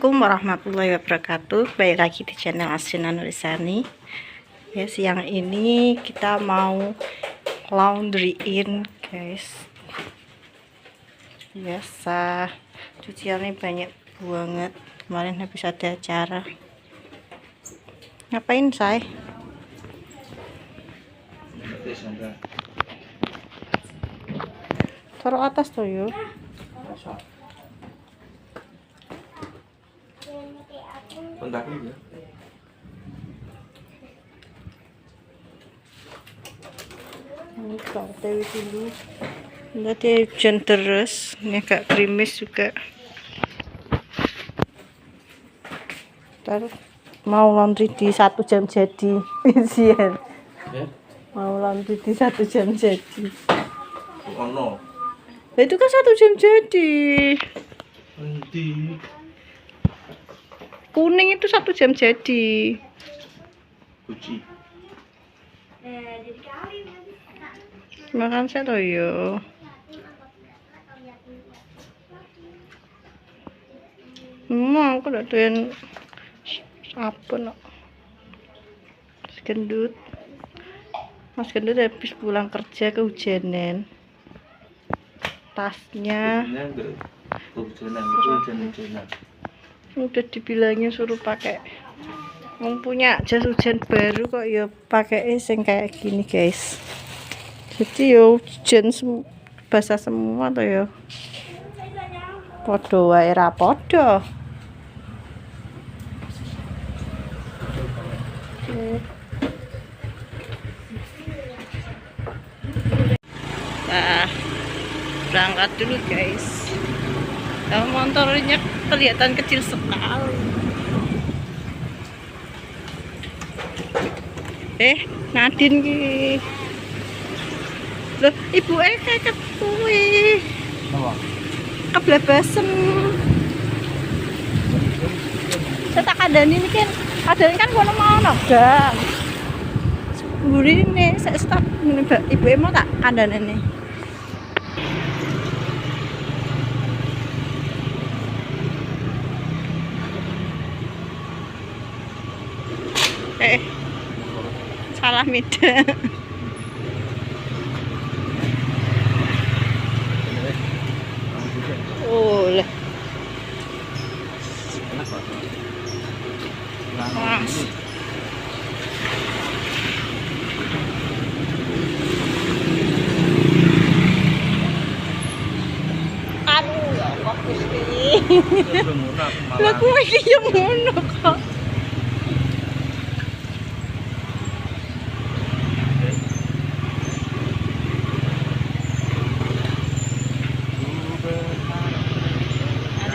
Assalamualaikum warahmatullahi wabarakatuh. Baik lagi di channel Asrina Nurisani. Ya, siang ini kita mau laundryin, guys. Biasa cuciannya banyak banget. Kemarin habis ada acara. Ngapain, say? Taruh atas tuh, yuk. Ya. Ini Kak Dewi dulu. Nanti hujan terus. Ini agak gerimis juga. Ntar mau laundry di 1 jam jadi. Isian. Ya? Mau laundry di 1 jam jadi. Oh no. Nah, itu kan 1 jam jadi. Nanti. Kuning itu 1 jam jadi. Cuci. Makan saya toh yo. Aku udah doyan sabun kok. Mas Gendut habis pulang kerja kehujanan. Tasnya Hujan-hujanan. udah dibilangin suruh pakai, punya jas hujan baru kok ya pakai sing kayak gini, guys. Jadi yo hujan basah semua tuh yo. Podo wae ra podo. Nah, berangkat dulu, guys. Motornya kelihatan kecil sekali. Nadine ki. Loh, ibu kayak kuwi. Apa? Keblebasen. Saya tak kandani ini kan kono mau gang. Burine saya stop ibu mau tak kandani ini. Salah mida. Oh lah. Mas. Aduh, ya Allah Gusti. Lah kuwi iki yo ngono kok.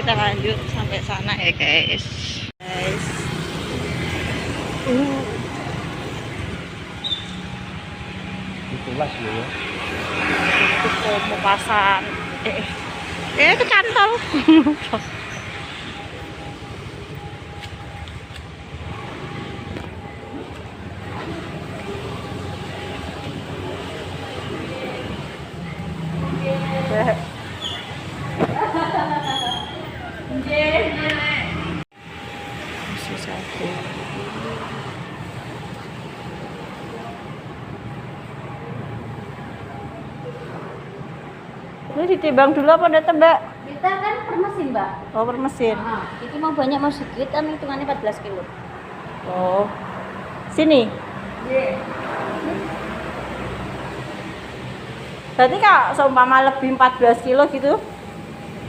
Kita lanjut sampai sana ya, guys. Itulah ya. Itu mau pasang kecantol. Masih satu. Ini ditimbang dulu apa udah tebak? Kita kan per mesin, Mbak. Oh, per mesin. Itu mau banyak mau sedikit kan hitungannya 14 kilo. Oh. Sini. Iya. Berarti Kak, seumpama lebih 14 kilo gitu?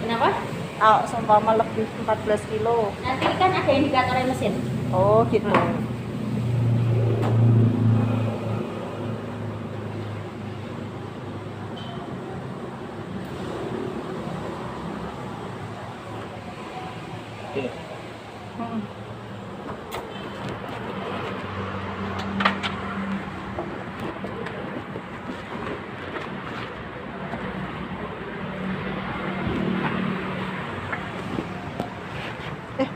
Kenapa? Kalau seumpama lebih 14 kilo. Nanti kan ada indikatornya mesin. Oh, gitu. Oke.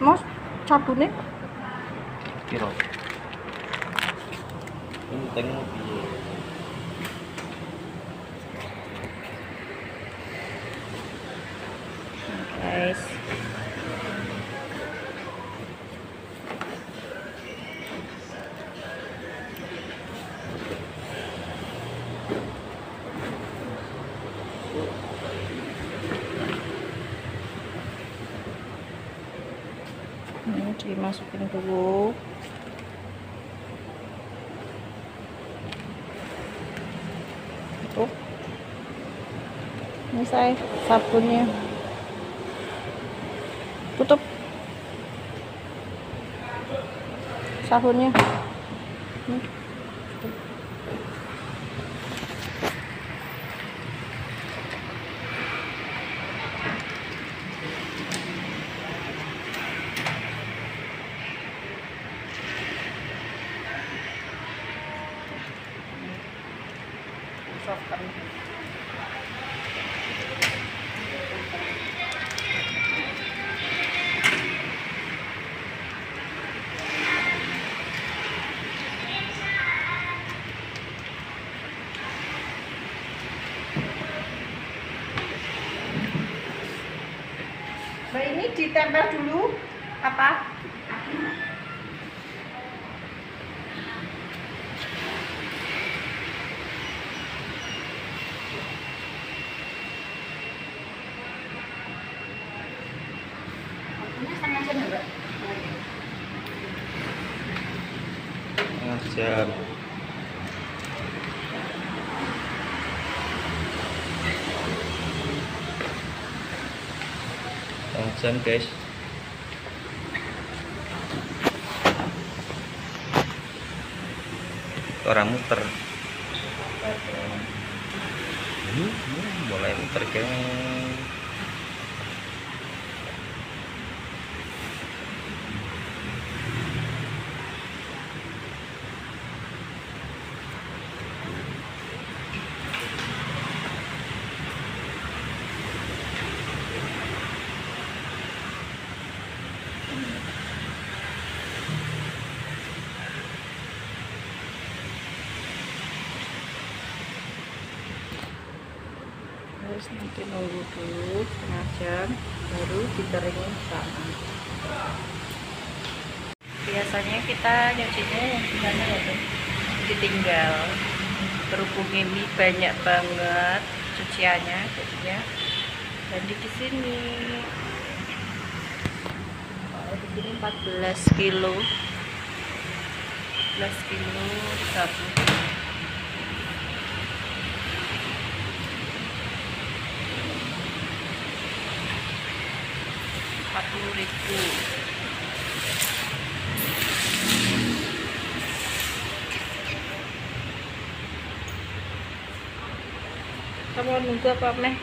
Mas, sabunnya? Kira. Penting piye? Guys. Ini dimasukin dulu. Tuh. Ini saya sabunnya. Tutup. Sabunnya. Softkan. Mbak, ini ditempel dulu apa? Setengah jam enggak? Jam. Jam guys. Orang muter. Mulai muter guys. Terus nanti nunggu dulu setengah jam baru dikeringin sana. Biasanya kita nyucinya yang di sana ya tuh, ditinggal. Berhubung ini banyak banget cuciannya jadinya ganti di sini. Di sini 14 kilo 14 kilo sabun. Rp40.000. Kamu nunggu apa, Meh?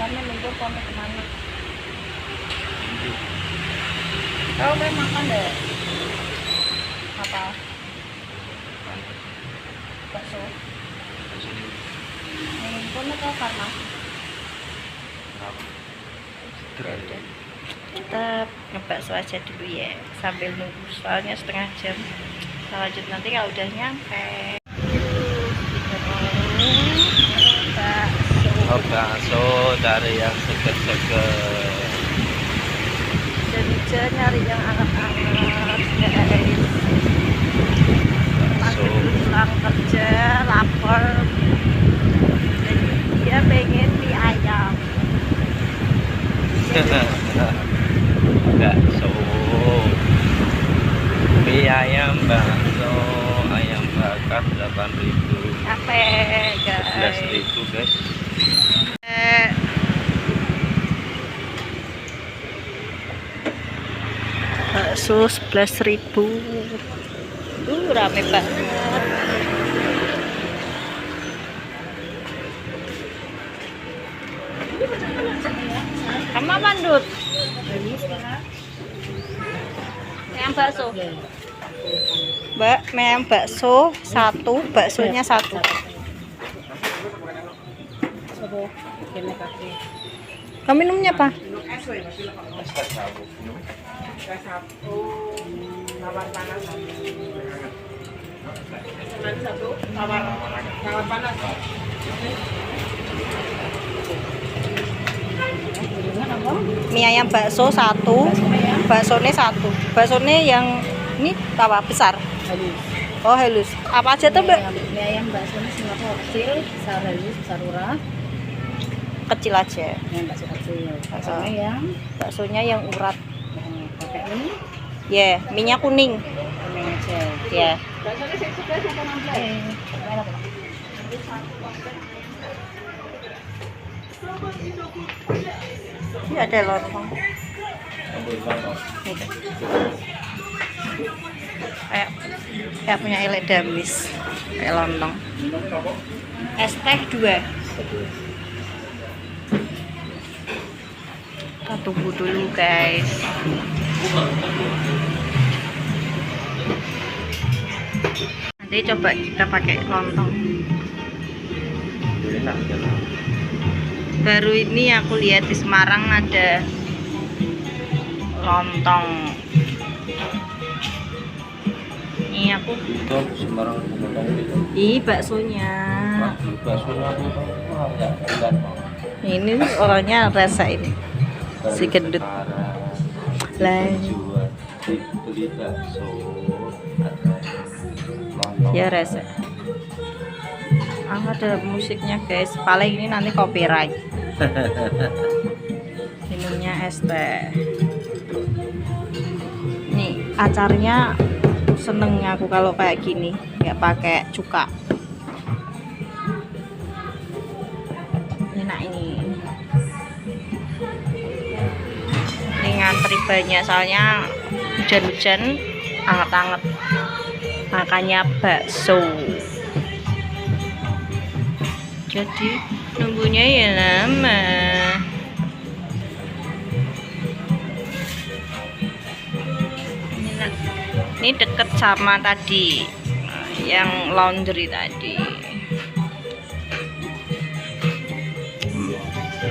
Kamu nunggu apa, Meh, kemana? Kau Meh makan deh. Apa? Bakso. Ini pun ke farmasi. Kita ngebakso aja dulu ya sambil nunggu, soalnya setengah jam. Kita lanjut nanti kalau udah nyampe. Bakso dari yang seger-seger. Hujan nyari yang anget-anget guys. Pagi pulang kerja lapar, jadi dia pengen mie ayam. Bakso, mie ayam, bakso, ayam bakar 8.000, Capek guys. 11.000 guys. Bakso 11.000. Rame banget. Sama mandut. Yang bakso. Mbak, yang bakso satu, baksonya satu. Kamu minumnya apa? Mie ayam bakso satu, baksonya satu. Baksonya yang ini apa besar? Halus. Oh halus. Apa aja tuh Mbak? Mie ayam baksonya 50 Kalau kecil, besar halus, besar murah. Kecil aja. Yang bakso kecil. Baksonya yang Baksonya yang urat. pakai mie, Ya, minyak kuning. kuning aja. Ya. Baksonya saya suka sama nambah. Ini ada lontong. Ini. Kayak punya elek damis. Kayak lontong. Es teh 2. Kita tunggu dulu guys. Nanti coba kita pakai lontong. Enak kan? Baru ini aku lihat di Semarang ada lontong. Ini aku Itu Semarang potong itu. ih baksonya. Baksonya aku tahu ya bukan. Ini orangnya rasa ini. Si gendut. Lah. Jual beli bakso. Lontong. Ya rasa. Ada musiknya guys. Paling ini nanti copyright. Minumnya es teh. Nih acarnya seneng aku kalau kayak gini, nggak pakai cuka. Enak ini. Ini ngantri banyak soalnya hujan-hujan, anget-anget. Makanya bakso. Jadi nunggunya ya lama. Ini deket sama tadi yang laundry tadi.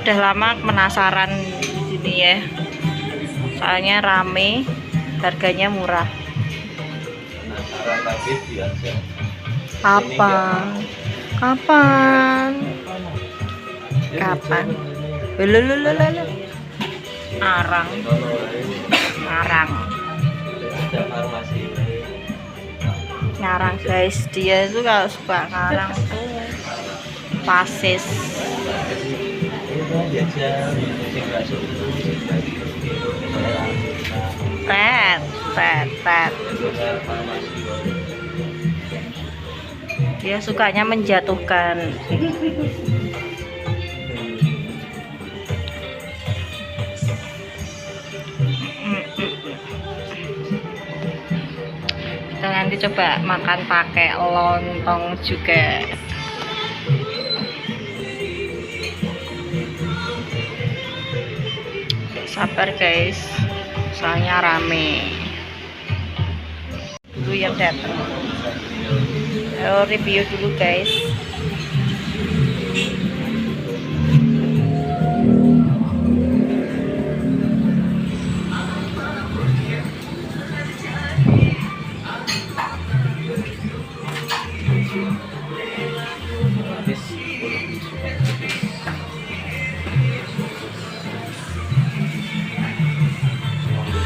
Udah lama penasaran di sini ya. Soalnya rame, harganya murah. Penasaran lagi biasa. Kapan? Kapan? Kapan? Lululululu. Arang, arang. Ada farmasi. Ngarang guys, dia tuh kalau suka ngarang tuh pasis. Pet, pet, pet. Dia sukanya menjatuhkan. Kita nanti coba makan pakai lontong juga. Sabar guys, soalnya rame. Dulu yang datang. Ayo review dulu guys.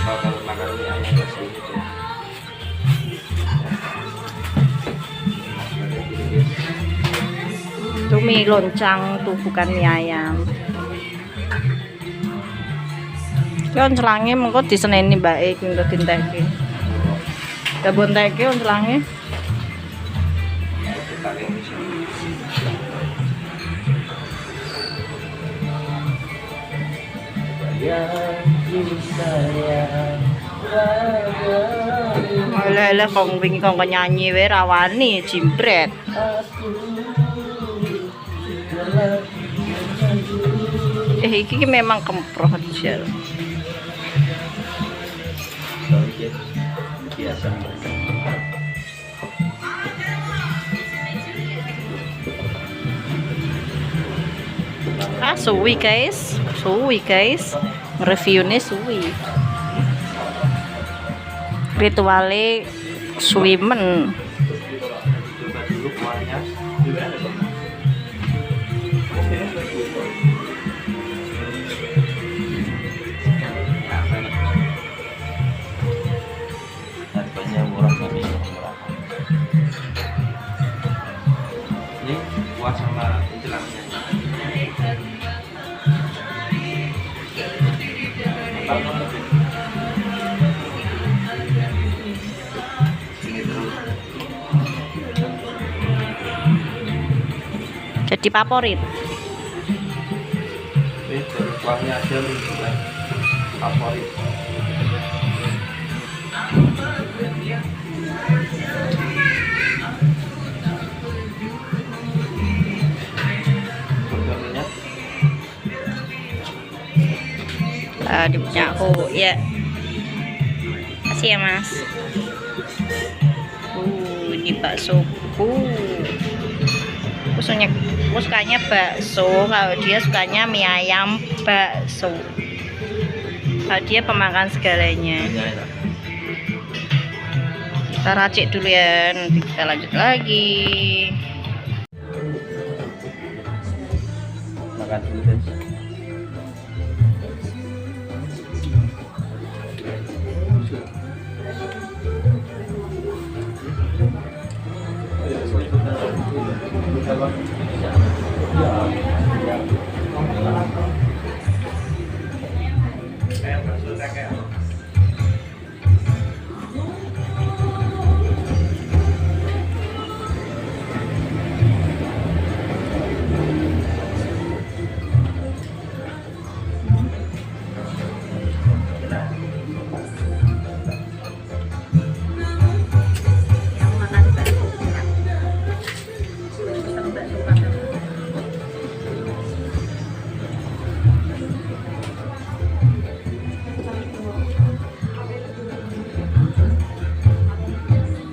Kalau makan mie ayam nasi itu. Itu mie loncang tuh, bukan mie ayam. Kan celangnya mengko diseneni mbake kuwi engko dinteke. Dabon teke on celangnya. Alah kong wingi kong nyanyi wae rawani jimpret. Iki memang kemproh aja. Biasa. Suwi guys, reviewnya suwi. Rituale suwimen. Coba dulu kuahnya. Harganya murah tapi murah. Ini puas sama penjelasannya. Jadi favorit. Ini dari kuahnya aja menunjukkan favorit. Contohnya Di punya aku ya. Makasih ya mas. Ini baksoku. Aku sukanya bakso, kalau dia sukanya mie ayam bakso. Kalau dia pemakan segalanya. enak. Kita racik dulu ya, nanti kita lanjut lagi. Makan dulu guys.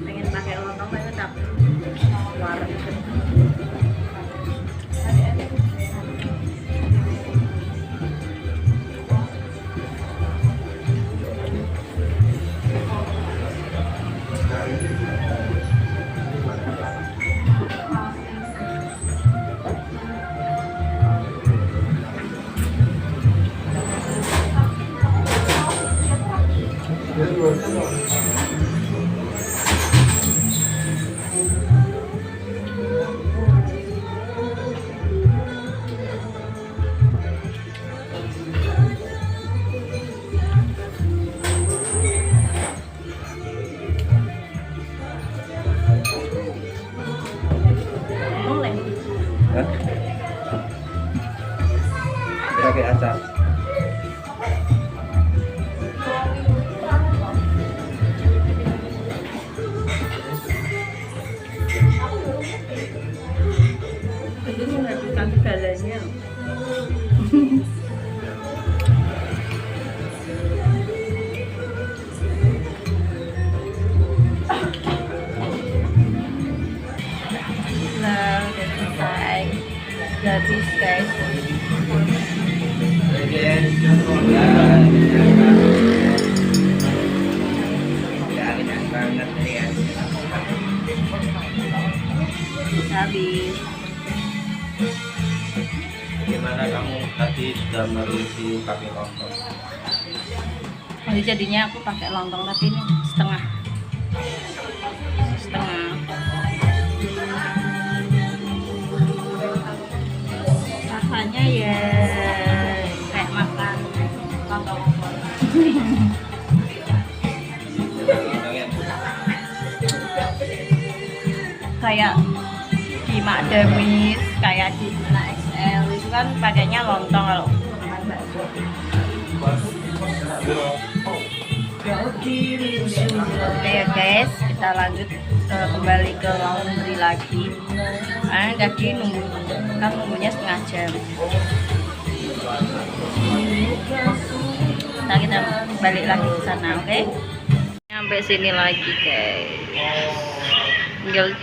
Pengen pakai lontong tapi tetap warna. Boleh. Hah? Pakai asam. Jadi menghabiskan segalanya. Nah, udah selesai. Udah habis guys. Habis. Gimana kamu tadi sudah mereview pakai lontong? Jadi jadinya aku pakai lontong tapi ini setengah. Rasanya ya kayak makan lontong opor. Kayak di Makdamis, kayak di Mina XL itu kan pakainya lontong kalau makan bakso. Oke ya guys, kita lanjut kembali ke laundry lagi. Tadi nunggunya setengah jam. Nah, kita balik lagi ke sana, oke? Sampai sini lagi guys. Tinggal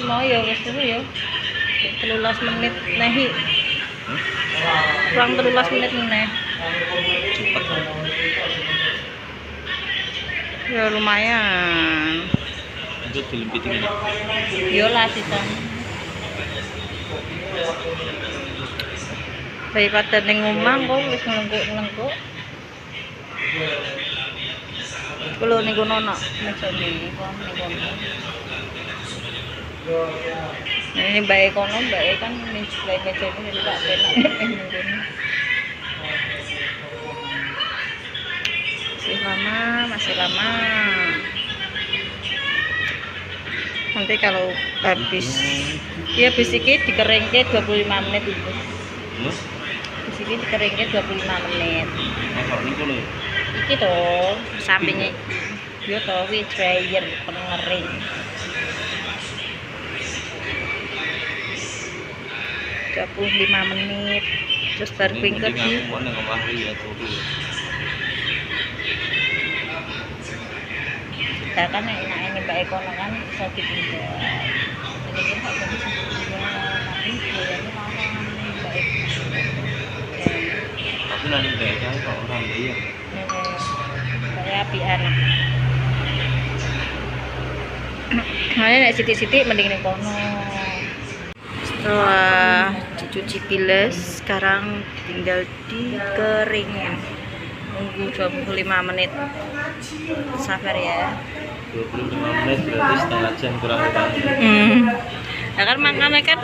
mau ya wes dulu ya. 13 menit nahi. Kurang 13 menit meneh. Ya lumayan. Lanjut film piting ini. Yolah sisa. Daripada ning omah kok wis ngelengkuk-ngelengkuk. Kulo niku nono mesone niku. Nah, ini Mbak Ekono, Mbak E kan meja ini jadi tak enak nungguin. Masih lama. Nanti kalau habis ini dikeringke 25 menit itu. Habis ini dikeringke 25 menit. Masuk niku lho. Iki toh sampingnya yo toh wi dryer pengering. 25 menit terus baru bingker di Aku nang omah ya turu. kita kan enak ini Mbak Ekono kan bisa ditinggal. Jadi kita nggak bisa ditinggal tapi goyangnya larang Mbak Ekono. Tapi nanti beda kok orang dia. Saya api anak. Makanya nek sithik-sithik mending ning kono. Setelah dicuci bilas, sekarang tinggal dikeringin. Nunggu 25 menit. Sabar ya. 25 menit berarti setengah jam kurang lebih. Nah kan makanya kan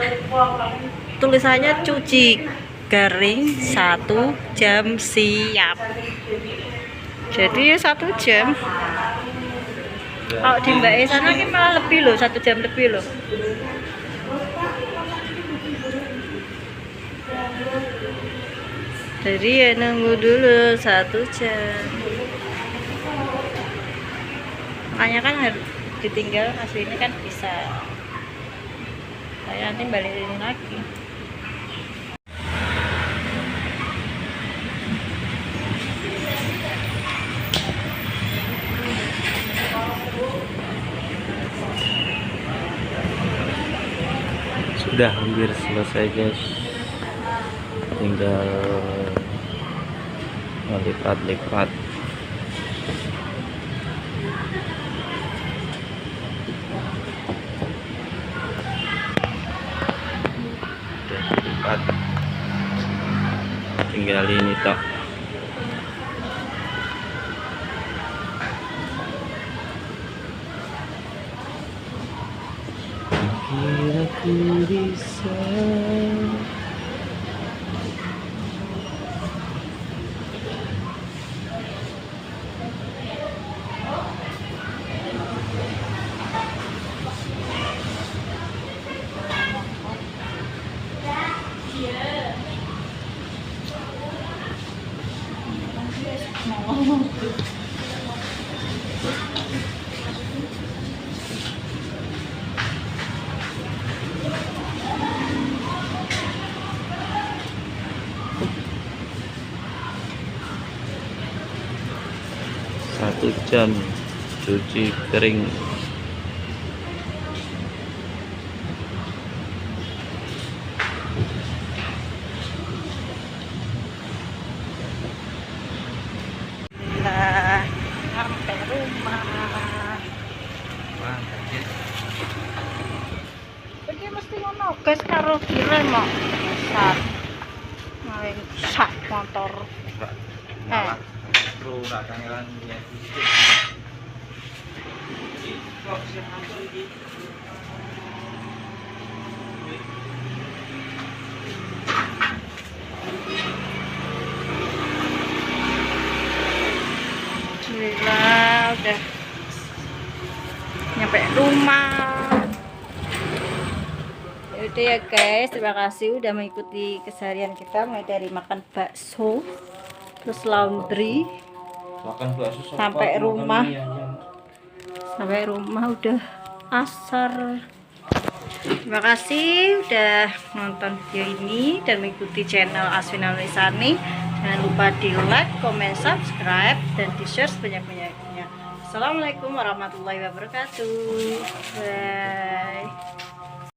tulisannya cuci kering 1 jam siap. Jadi ya 1 jam. Kalau di Mbak E sana kan malah lebih loh, 1 jam lebih loh. Jadi ya nunggu dulu 1 jam. Makanya kan harus ditinggal aslinya kan bisa. Saya nanti balikin lagi. Sudah hampir selesai guys, tinggal melipat-lipat. Sudah dilipat, tinggal ini tok. Kira ku bisa satu jam cuci kering. Nah, sampai rumah. Jadi mesti ngono, guys, karo direm kok. Sat. Main sak motor. Bro, rak kangelan ya. Alhamdulillah udah nyampe rumah. Itu ya guys, terima kasih udah mengikuti keseharian kita mulai dari makan bakso, terus laundry, Makan bakso sampai rumah. Sampai rumah udah asar. Terima kasih udah nonton video ini dan mengikuti channel Aswina Nulisani. Jangan lupa di like, comment, subscribe, dan di share sebanyak-banyaknya. Assalamualaikum warahmatullahi wabarakatuh. Bye.